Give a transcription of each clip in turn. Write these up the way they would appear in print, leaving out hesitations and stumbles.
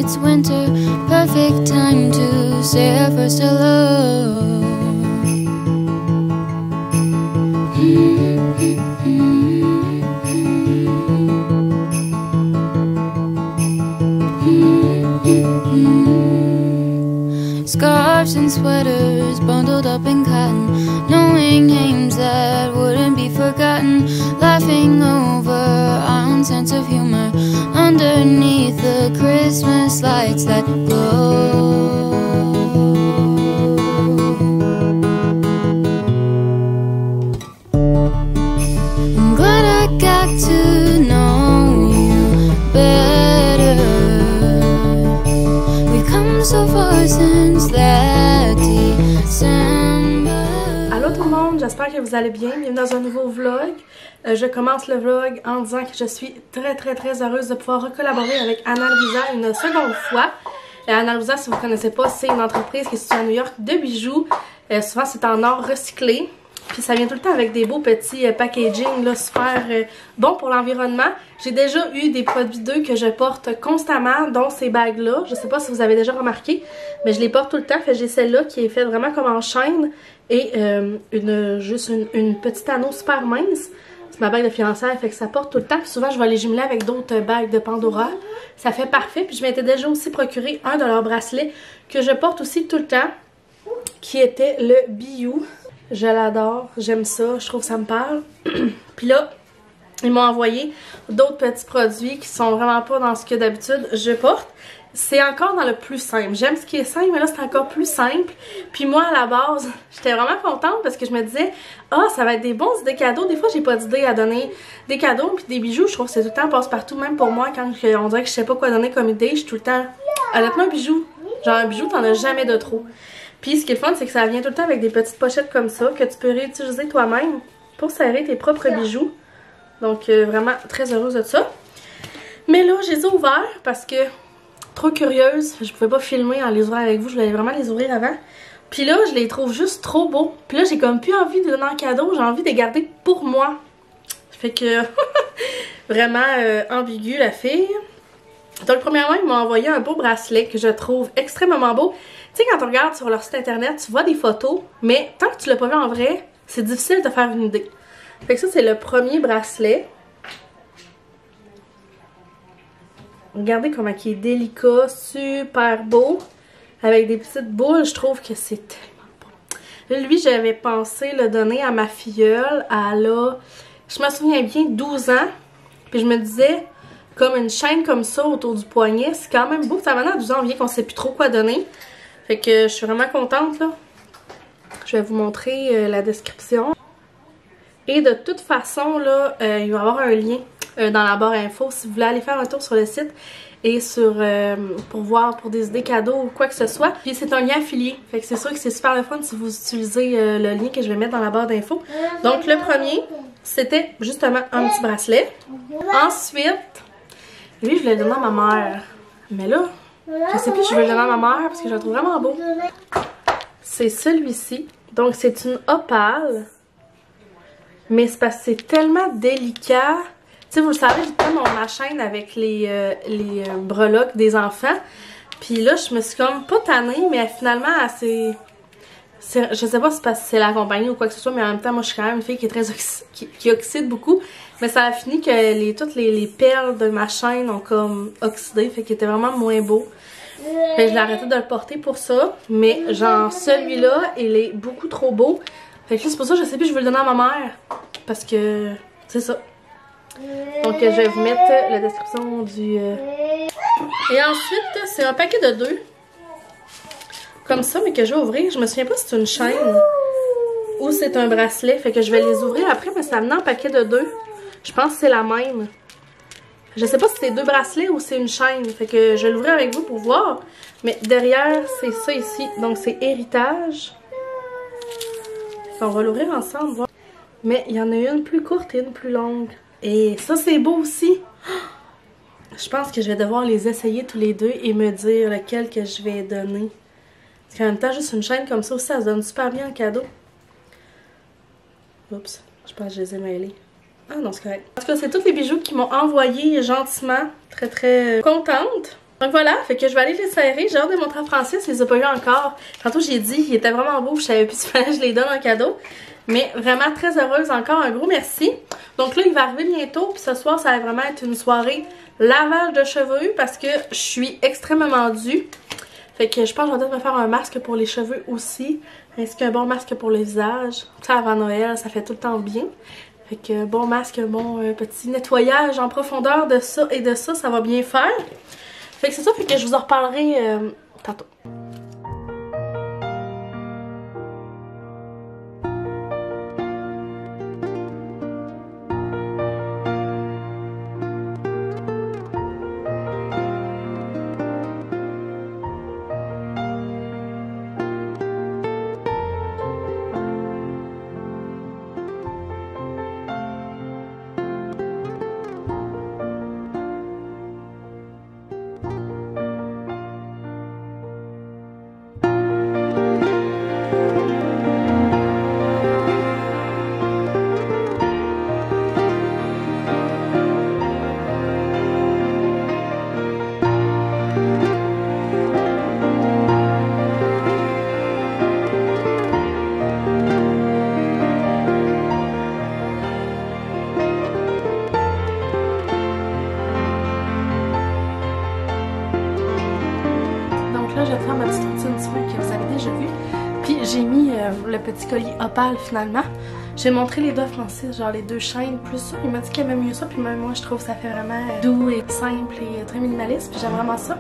it's winter, perfect time to say our first hello. Scarves and sweaters bundled up in cotton, knowing names that wouldn't be forgotten, laughing over our own sense of humor underneath the Christmas lights that glow. I'm glad I got to know you better. We've come so far since that December. Allô tout le monde, j'espère que vous allez bien. Bienvenue dans un nouveau vlog. Je commence le vlog en disant que je suis très heureuse de pouvoir recollaborer avec Ana Luisa une seconde fois. Ana Luisa, si vous ne connaissez pas, c'est une entreprise qui est située à New York de bijoux. Souvent c'est en or recyclé. Puis ça vient tout le temps avec des beaux petits packaging là, super bons pour l'environnement. J'ai déjà eu des produits d'eux que je porte constamment, dont ces bagues-là. Je sais pas si vous avez déjà remarqué, mais je les porte tout le temps. J'ai celle-là qui est faite vraiment comme en chaîne et juste une petite anneau super mince. C'est ma bague de fiançailles, fait que ça porte tout le temps. Puis souvent, je vais les jumeler avec d'autres bagues de Pandora. Ça fait parfait. Puis je m'étais déjà aussi procuré un de leurs bracelets que je porte aussi tout le temps, qui était le Bijou. Je l'adore, j'aime ça, je trouve que ça me parle. Puis là, ils m'ont envoyé d'autres petits produits qui sont vraiment pas dans ce que d'habitude je porte. C'est encore dans le plus simple. J'aime ce qui est simple, mais là c'est encore plus simple. Puis moi à la base, j'étais vraiment contente parce que je me disais, ah, ça va être des bons idées cadeaux. Des fois j'ai pas d'idée à donner des cadeaux, puis des bijoux, je trouve que c'est tout le temps passe-partout. Même pour moi, quand on dirait que je sais pas quoi donner comme idée, je suis tout le temps, honnêtement, un bijou. Genre un bijou, t'en as jamais de trop. Puis ce qui est le fun, c'est que ça vient tout le temps avec des petites pochettes comme ça que tu peux réutiliser toi-même pour serrer tes propres bijoux. Donc vraiment très heureuse de ça. Mais là, je les ai ouverts parce que trop curieuse, je pouvais pas filmer en les ouvrant avec vous, je voulais vraiment les ouvrir avant. Puis là, je les trouve juste trop beaux. Puis là, j'ai comme plus envie de donner en cadeau, j'ai envie de les garder pour moi. Fait que vraiment ambigu la fille. Donc premièrement, ils m'ont envoyé un beau bracelet que je trouve extrêmement beau. Tu sais, quand on regarde sur leur site internet, tu vois des photos, mais tant que tu l'as pas vu en vrai, c'est difficile de faire une idée. Fait que ça, c'est le premier bracelet. Regardez comment il est délicat, super beau, avec des petites boules. Je trouve que c'est tellement beau. Lui, j'avais pensé le donner à ma filleule. Elle a, je me souviens bien, 12 ans. Puis je me disais, comme une chaîne comme ça autour du poignet, c'est quand même beau. Ça maintenant à 12 ans, on vient qu'on sait plus trop quoi donner. Fait que je suis vraiment contente là. Je vais vous montrer la description. Et de toute façon là, il va y avoir un lien dans la barre info si vous voulez aller faire un tour sur le site et sur pour voir pour des idées cadeaux ou quoi que ce soit. Puis c'est un lien affilié. Fait que c'est sûr que c'est super le fun si vous utilisez le lien que je vais mettre dans la barre d'info. Donc le premier, c'était justement un petit bracelet. Ensuite, lui je l'ai donné à ma mère. Mais là, je sais plus, je vais le donner à ma mère parce que je le trouve vraiment beau. C'est celui-ci. Donc c'est une opale. Mais c'est parce que c'est tellement délicat. Tu sais, vous le savez, j'ai pas ma chaîne avec les breloques des enfants. Puis là, je me suis comme pas tannée, mais finalement, je sais pas si c'est parce que c'est la compagnie ou quoi que ce soit, mais en même temps, moi, je suis quand même une fille qui est très qui oxyde beaucoup. Mais ça a fini que toutes les perles de ma chaîne ont comme oxydé, fait qu'il était vraiment moins beau. Fait que je l'ai arrêté de le porter pour ça. Mais genre, celui-là, il est beaucoup trop beau. Fait que là, c'est pour ça que je sais plus, je veux le donner à ma mère. Parce que c'est ça. Donc, je vais vous mettre la description du... Et ensuite, c'est un paquet de 2. Comme ça, mais que je vais ouvrir. Je me souviens pas si c'est une chaîne ou c'est un bracelet. Fait que je vais les ouvrir après, mais ça venait en paquet de 2. Je pense que c'est la même. Je sais pas si c'est 2 bracelets ou c'est une chaîne. Fait que je vais l'ouvrir avec vous pour voir. Mais derrière, c'est ça ici. Donc, c'est héritage. On va l'ouvrir ensemble, voir. Mais il y en a une plus courte et une plus longue. Et ça, c'est beau aussi. Je pense que je vais devoir les essayer tous les deux et me dire lequel que je vais donner. Parce qu'en même temps, juste une chaîne comme ça aussi, ça se donne super bien en cadeau. Oups, je pense que je les ai mêlés. Ah non, c'est correct. En tout cas, c'est tous les bijoux qu'ils m'ont envoyés gentiment. Très contente. Donc voilà, fait que je vais aller les serrer. J'ai hâte de montrer à Francis, il les a pas eu encore. Tantôt j'ai dit, il était vraiment beau, je savais plus si je les donne en cadeau. Mais vraiment très heureuse encore, un gros merci. Donc là, il va arriver bientôt, puis ce soir, ça va vraiment être une soirée lavage de cheveux parce que je suis extrêmement due. Fait que je pense que je vais peut-être me faire un masque pour les cheveux aussi, ainsi qu'un bon masque pour le visage. Ça, avant Noël, ça fait tout le temps bien. Fait que bon masque, bon petit nettoyage en profondeur de ça et de ça, ça va bien faire. Fait que c'est ça, fait que je vous en reparlerai tantôt. Que vous avez déjà vu. Puis j'ai mis le petit collier opale finalement. J'ai montré les deux à Francis, genre les deux chaînes plus ça. Il m'a dit qu'il aimait mieux ça, puis même moi je trouve que ça fait vraiment doux et simple et très minimaliste, puis j'aime vraiment ça.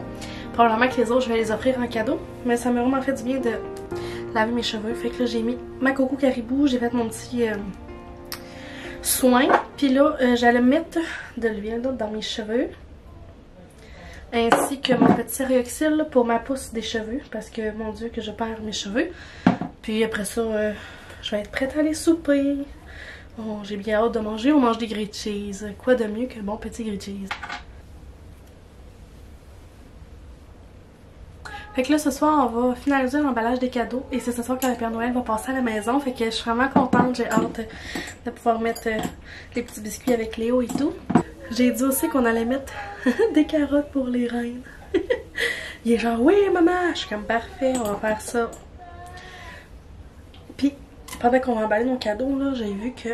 Probablement que les autres je vais les offrir en cadeau, mais ça m'a vraiment fait du bien de laver mes cheveux. Fait que là j'ai mis ma coco caribou, j'ai fait mon petit soin. Puis là j'allais mettre de l'huile dans mes cheveux. Ainsi que mon petit Cérioxyl pour ma pousse des cheveux. Parce que, mon Dieu, que je perds mes cheveux. Puis après ça, je vais être prête à aller souper. Oh, j'ai bien hâte de manger. On mange des grilled cheese. Quoi de mieux que bon petit grilled cheese. Fait que là, ce soir, on va finaliser l'emballage des cadeaux. Et c'est ce soir que le Père Noël va passer à la maison. Fait que je suis vraiment contente. J'ai hâte de pouvoir mettre les petits biscuits avec Léo et tout. J'ai dit aussi qu'on allait mettre des carottes pour les reines. Il est genre, oui maman, je suis comme parfait, on va faire ça. Puis, pendant qu'on va emballer nos cadeaux, là, j'ai vu que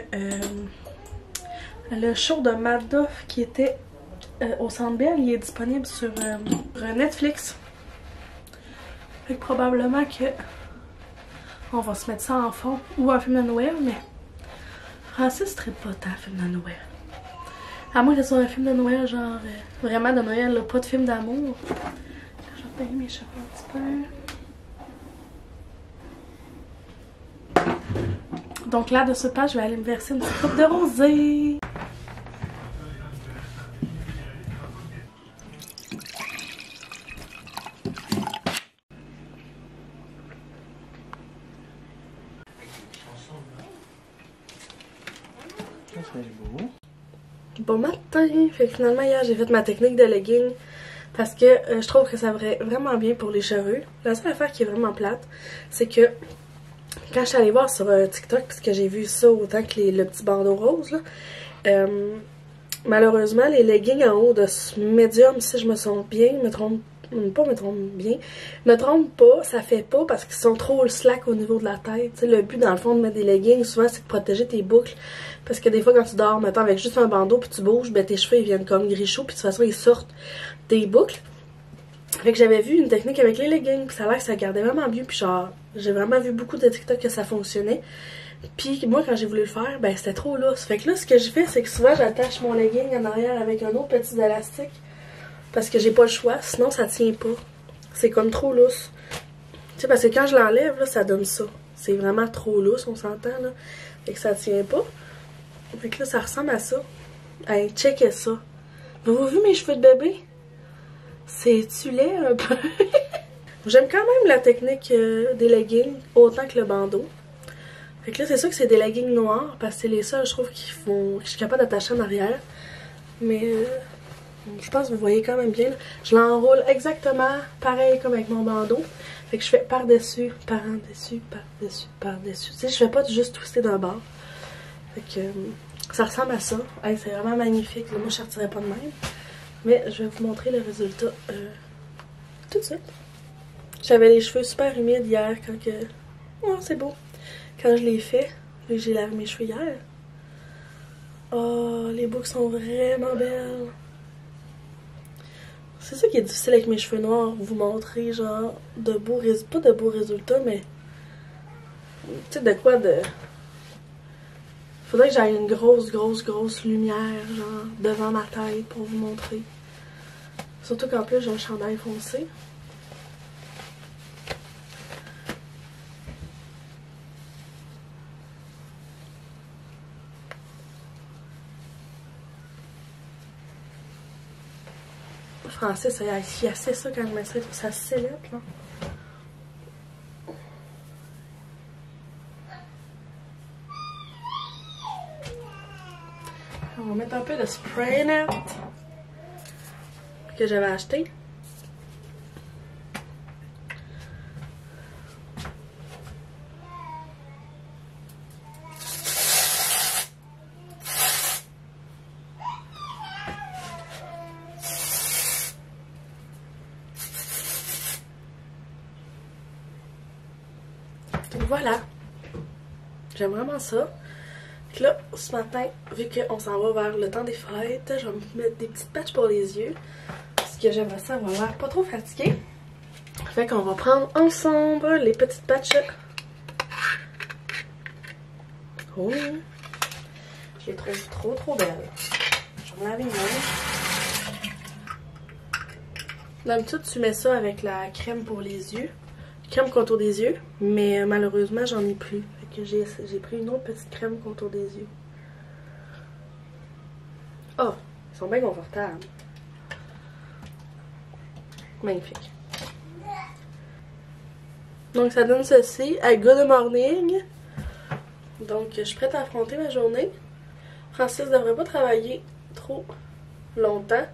le show de Madoff qui était au Centre Bell, il est disponible sur Netflix. Fait que probablement que on va se mettre ça en fond ou un film de Noël, mais Francis serait pas tant film de Noël. À moins que ce soit un film de Noël, genre vraiment de Noël, là, pas de film d'amour. Je vais peigner mes cheveux un petit peu. Donc là, de ce pas, je vais aller me verser une petite coupe de rosée. Bon matin! Fait que finalement hier j'ai fait ma technique de legging parce que je trouve que ça va vraiment bien pour les cheveux. La seule affaire qui est vraiment plate, c'est que quand je suis allée voir sur TikTok, parce que j'ai vu ça autant que le petit bandeau rose, là, malheureusement les leggings en haut de médium, si je me sens bien, me trompe pas, ça fait pas parce qu'ils sont trop slack au niveau de la tête. T'sais, le but dans le fond de mettre des leggings souvent c'est de protéger tes boucles parce que des fois quand tu dors, mettons avec juste un bandeau puis tu bouges, ben tes cheveux ils viennent comme gris chaud puis de toute façon ils sortent des boucles. Fait que j'avais vu une technique avec les leggings puis ça a l'air que ça gardait vraiment bien puis genre j'ai vraiment vu beaucoup de TikTok que ça fonctionnait. Puis moi quand j'ai voulu le faire, ben c'était trop lousse. Fait que là ce que je fais c'est que souvent j'attache mon legging en arrière avec un autre petit élastique. Parce que j'ai pas le choix, sinon ça tient pas. C'est comme trop lousse. Tu sais, parce que quand je l'enlève, là, ça donne ça. C'est vraiment trop lousse, on s'entend, là. Fait que ça tient pas. Fait que là, ça ressemble à ça. Hey, checkez ça. Avez-vous vu mes cheveux de bébé? C'est-tu laid un peu? J'aime quand même la technique des leggings, autant que le bandeau. Fait que là, c'est sûr que c'est des leggings noirs, parce que c'est les seuls, je trouve, que je suis capable d'attacher en arrière. Mais... je pense que vous voyez quand même bien. Là. Je l'enroule exactement pareil comme avec mon bandeau. Fait que je fais par-dessus, par-dessus, par-dessus, par-dessus. Tu sais, je fais pas juste twister d'un bord. Fait que ça ressemble à ça. Hey, c'est vraiment magnifique. Là, moi, je ne sortirais pas de même. Mais je vais vous montrer le résultat Tout de suite. J'avais les cheveux super humides hier quand que... Oh, c'est beau. Quand je l'ai fait, j'ai lavé mes cheveux hier. Oh, les boucles sont vraiment belles. C'est ça qui est difficile avec mes cheveux noirs, vous montrer genre de beaux résultats, pas de beaux résultats, mais tu sais de quoi de... Faudrait que j'aille une grosse lumière genre devant ma tête pour vous montrer. Surtout qu'en plus j'ai un chandail foncé. Français, ça y a assez ça quand je mets ça, ça s'élève là. On va mettre un peu de spray net que j'avais acheté. Donc voilà, j'aime vraiment ça. Donc là, ce matin, vu qu'on s'en va vers le temps des fêtes, je vais me mettre des petites patchs pour les yeux. Parce que j'aimerais ça avoir l'air pas trop fatiguée. Fait qu'on va prendre ensemble les petites patchs. Oh, je les trouve trop belles. Je vais me laver les mains. D'habitude, tu mets ça avec la crème pour les yeux. Crème contour des yeux, mais malheureusement j'en ai plus. Fait que j'ai pris une autre petite crème contour des yeux. Oh, ils sont bien confortables. Magnifique. Donc ça donne ceci à Good Morning. Donc je suis prête à affronter ma journée. Francis ne devrait pas travailler trop longtemps.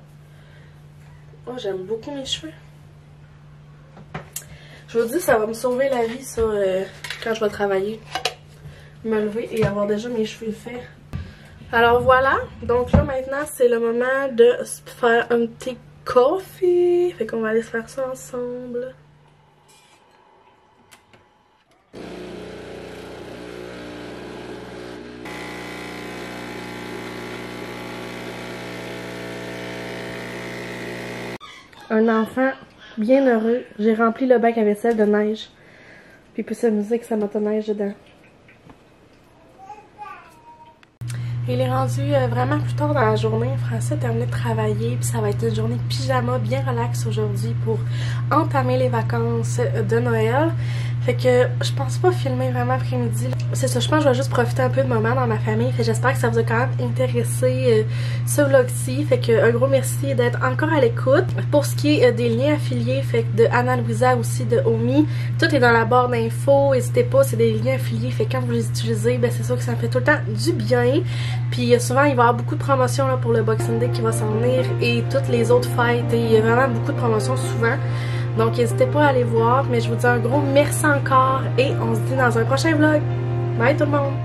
Oh, j'aime beaucoup mes cheveux. Je vous dis, ça va me sauver la vie, ça, quand je vais travailler. Me lever et avoir déjà mes cheveux faits. Alors voilà, donc là maintenant, c'est le moment de faire un petit coffee. Fait qu'on va aller se faire ça ensemble. Un enfant bien heureux. J'ai rempli le bac à vaisselle de neige. Puis il peut s'amuser avec sa motoneige dedans. Il est rendu vraiment plus tard dans la journée. Français a terminé de travailler. Puis ça va être une journée de pyjama bien relax aujourd'hui pour entamer les vacances de Noël. Fait que je pense pas filmer vraiment après-midi. C'est ça, je pense que je vais juste profiter un peu de moment dans ma famille. Fait que j'espère que ça vous a quand même intéressé ce vlog-ci. Fait que un gros merci d'être encore à l'écoute. Pour ce qui est des liens affiliés, fait que de Anna Louisa aussi, de Omi, tout est dans la barre d'infos. N'hésitez pas, c'est des liens affiliés. Fait que quand vous les utilisez, ben c'est sûr que ça me fait tout le temps du bien. Puis souvent, il va y avoir beaucoup de promotions là, pour le Boxing Day qui va s'en venir et toutes les autres fêtes. Et il y a vraiment beaucoup de promotions souvent. Donc n'hésitez pas à aller voir, mais je vous dis un gros merci encore et on se dit dans un prochain vlog. Bye tout le monde!